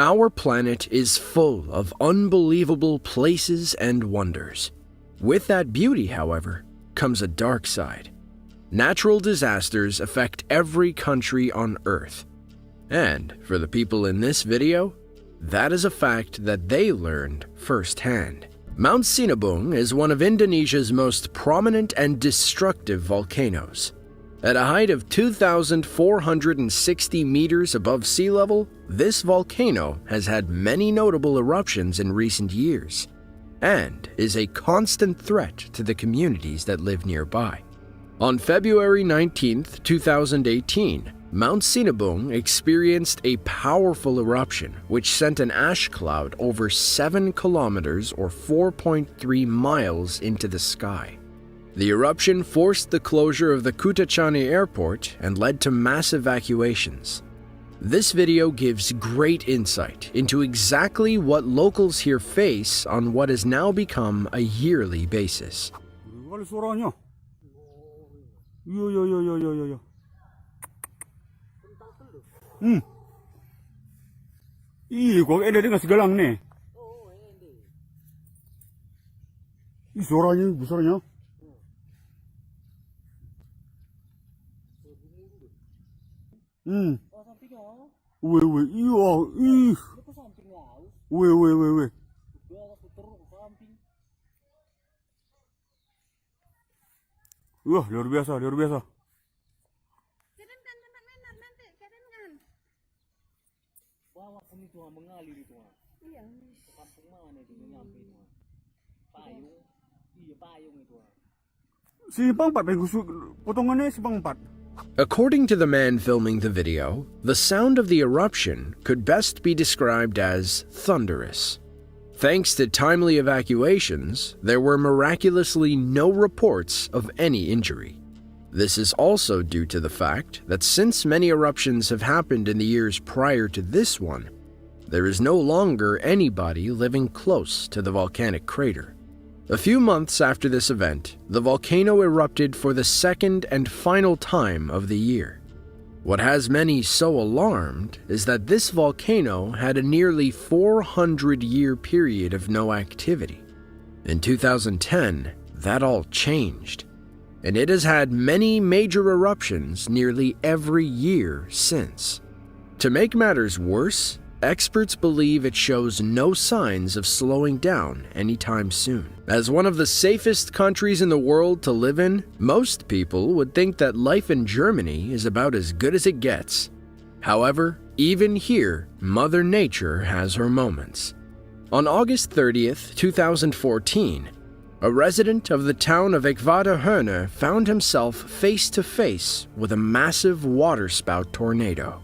Our planet is full of unbelievable places and wonders. With that beauty, however, comes a dark side. Natural disasters affect every country on Earth. And for the people in this video, that is a fact that they learned firsthand. Mount Sinabung is one of Indonesia's most prominent and destructive volcanoes. At a height of 2,460 meters above sea level, this volcano has had many notable eruptions in recent years and is a constant threat to the communities that live nearby. On February 19, 2018, Mount Sinabung experienced a powerful eruption which sent an ash cloud over 7 kilometers or 4.3 miles into the sky. The eruption forced the closure of the Kutachani airport and led to mass evacuations. This video gives great insight into exactly what locals here face on what has now become a yearly basis. Kok ada dengan segalang nih? Ini suaranya besarnya. Weh, iya, ih. Weh. Wah, luar biasa. Bawah kami tuh mengalir itu. Iya. Kampung mana itu nyampe itu. Payung. Iya, payung itu. Si pangpat, potongannya si pangpat. According to the man filming the video, the sound of the eruption could best be described as thunderous. Thanks to timely evacuations, there were miraculously no reports of any injury. This is also due to the fact that since many eruptions have happened in the years prior to this one, there is no longer anybody living close to the volcanic crater. A few months after this event, the volcano erupted for the second and final time of the year. What has many so alarmed is that this volcano had a nearly 400-year period of no activity. In 2010, that all changed, and it has had many major eruptions nearly every year since. To make matters worse, experts believe it shows no signs of slowing down anytime soon. As one of the safest countries in the world to live in, most people would think that life in Germany is about as good as it gets. However, even here, Mother Nature has her moments. On August 30th, 2014, a resident of the town of Ekvaderherne found himself face to face with a massive waterspout tornado.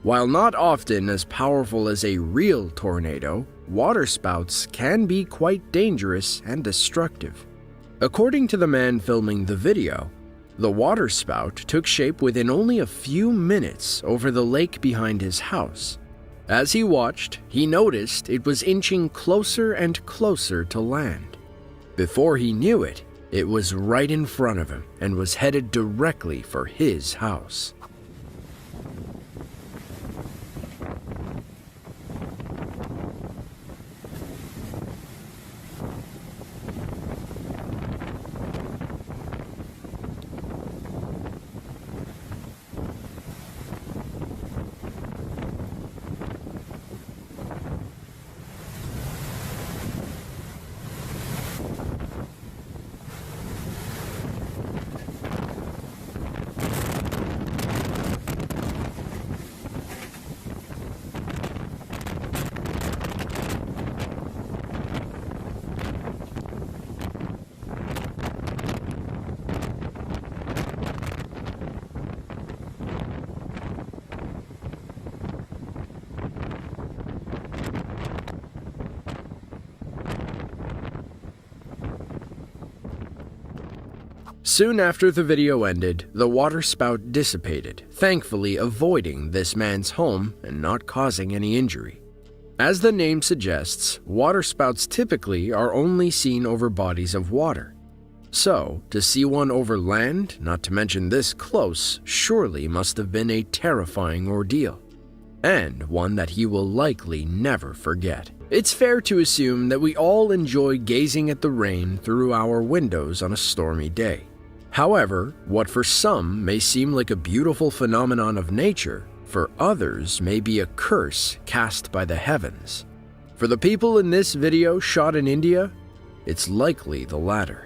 While not often as powerful as a real tornado, waterspouts can be quite dangerous and destructive. According to the man filming the video, the waterspout took shape within only a few minutes over the lake behind his house. As he watched, he noticed it was inching closer and closer to land. Before he knew it, it was right in front of him and was headed directly for his house. Soon after the video ended, the waterspout dissipated, thankfully avoiding this man's home and not causing any injury. As the name suggests, waterspouts typically are only seen over bodies of water. So, to see one over land, not to mention this close, surely must have been a terrifying ordeal. and one that he will likely never forget. It's fair to assume that we all enjoy gazing at the rain through our windows on a stormy day. However, what for some may seem like a beautiful phenomenon of nature, for others may be a curse cast by the heavens. For the people in this video shot in India, it's likely the latter.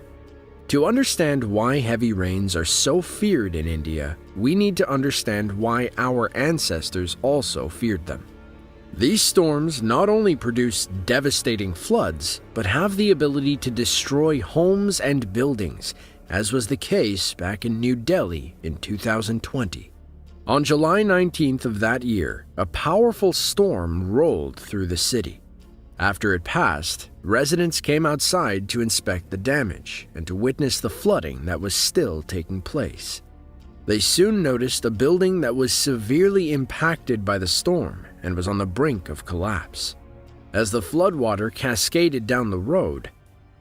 To understand why heavy rains are so feared in India, we need to understand why our ancestors also feared them. These storms not only produce devastating floods, but have the ability to destroy homes and buildings, as was the case back in New Delhi in 2020. On July 19th of that year, a powerful storm rolled through the city. After it passed, residents came outside to inspect the damage and to witness the flooding that was still taking place. They soon noticed a building that was severely impacted by the storm and was on the brink of collapse. As the floodwater cascaded down the road,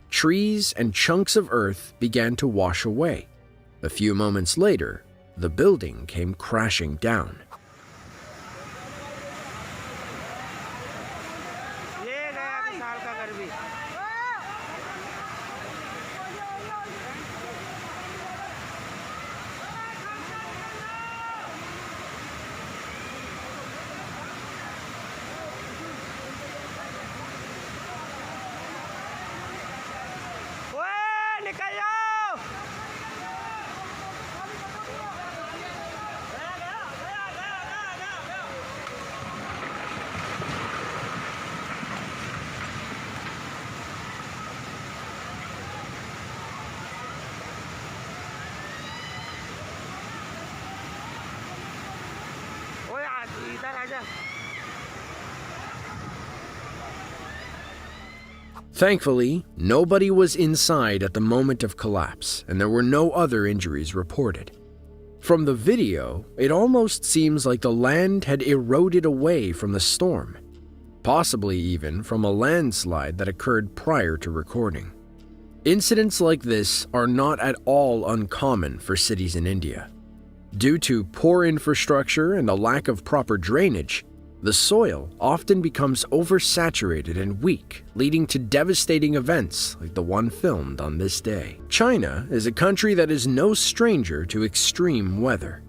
trees and chunks of earth began to wash away. A few moments later, the building came crashing down. Thankfully, nobody was inside at the moment of collapse, and there were no other injuries reported. From the video, it almost seems like the land had eroded away from the storm, possibly even from a landslide that occurred prior to recording. Incidents like this are not at all uncommon for cities in India. Due to poor infrastructure and a lack of proper drainage, the soil often becomes oversaturated and weak, leading to devastating events like the one filmed on this day. China is a country that is no stranger to extreme weather.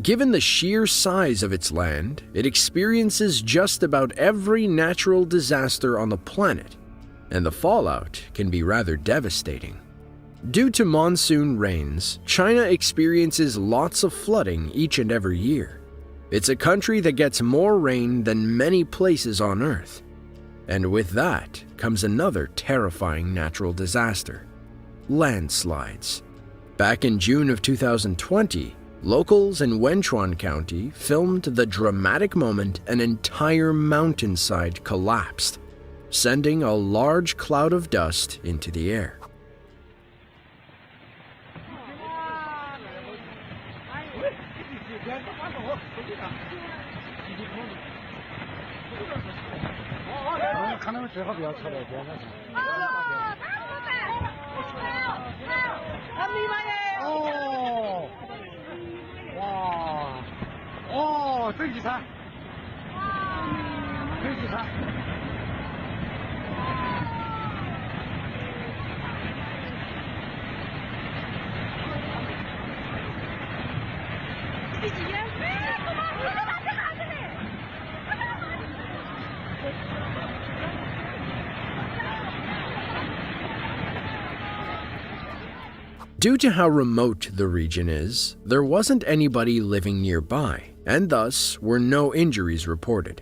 Given the sheer size of its land, it experiences just about every natural disaster on the planet, and the fallout can be rather devastating. Due to monsoon rains, China experiences lots of flooding each and every year. It's a country that gets more rain than many places on Earth. And with that comes another terrifying natural disaster: landslides. Back in June of 2020, locals in Wenchuan County filmed the dramatic moment an entire mountainside collapsed, sending a large cloud of dust into the air. Due to how remote the region is, there wasn't anybody living nearby, and thus were no injuries reported.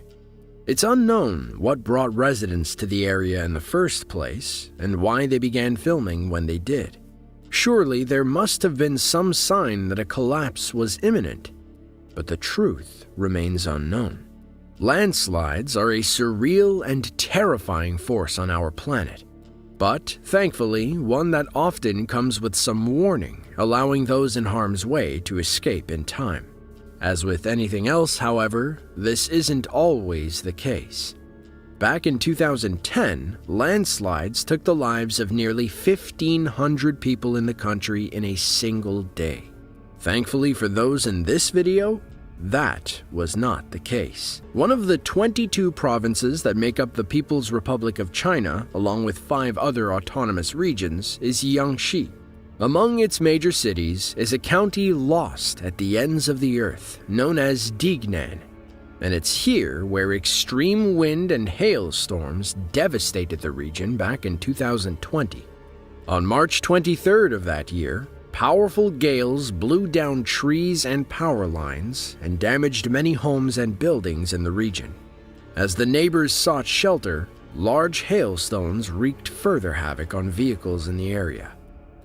It's unknown what brought residents to the area in the first place, and why they began filming when they did. Surely there must have been some sign that a collapse was imminent, but the truth remains unknown. Landslides are a surreal and terrifying force on our planet, but thankfully one that often comes with some warning, allowing those in harm's way to escape in time. As with anything else, however, this isn't always the case. Back in 2010, landslides took the lives of nearly 1,500 people in the country in a single day. Thankfully for those in this video, That was not the case. One of the 22 provinces that make up the People's Republic of China, along with 5 other autonomous regions, is Jiangxi. Among its major cities is a county lost at the ends of the earth, known as Dignan. And it's here where extreme wind and hailstorms devastated the region back in 2020. On March 23rd of that year, powerful gales blew down trees and power lines and damaged many homes and buildings in the region. As the neighbors sought shelter, large hailstones wreaked further havoc on vehicles in the area.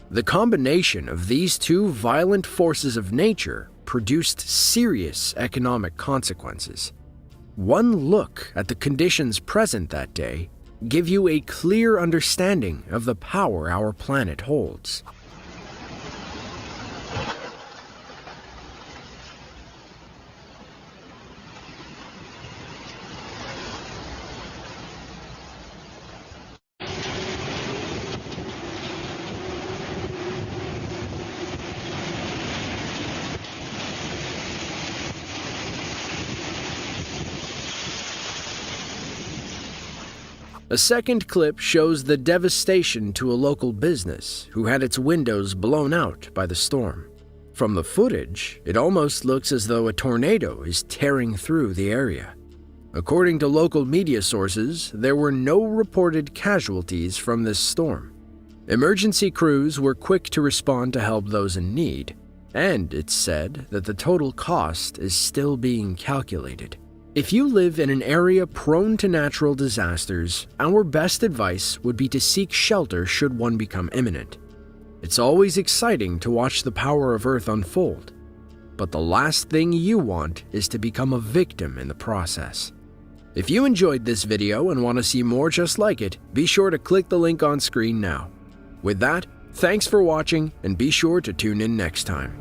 The combination of these two violent forces of nature produced serious economic consequences. One look at the conditions present that day give you a clear understanding of the power our planet holds. A second clip shows the devastation to a local business who had its windows blown out by the storm. From the footage, it almost looks as though a tornado is tearing through the area. According to local media sources, there were no reported casualties from this storm. Emergency crews were quick to respond to help those in need, and it's said that the total cost is still being calculated. If you live in an area prone to natural disasters, our best advice would be to seek shelter should one become imminent. It's always exciting to watch the power of Earth unfold, but the last thing you want is to become a victim in the process. If you enjoyed this video and want to see more just like it, be sure to click the link on screen now. With that, thanks for watching and be sure to tune in next time.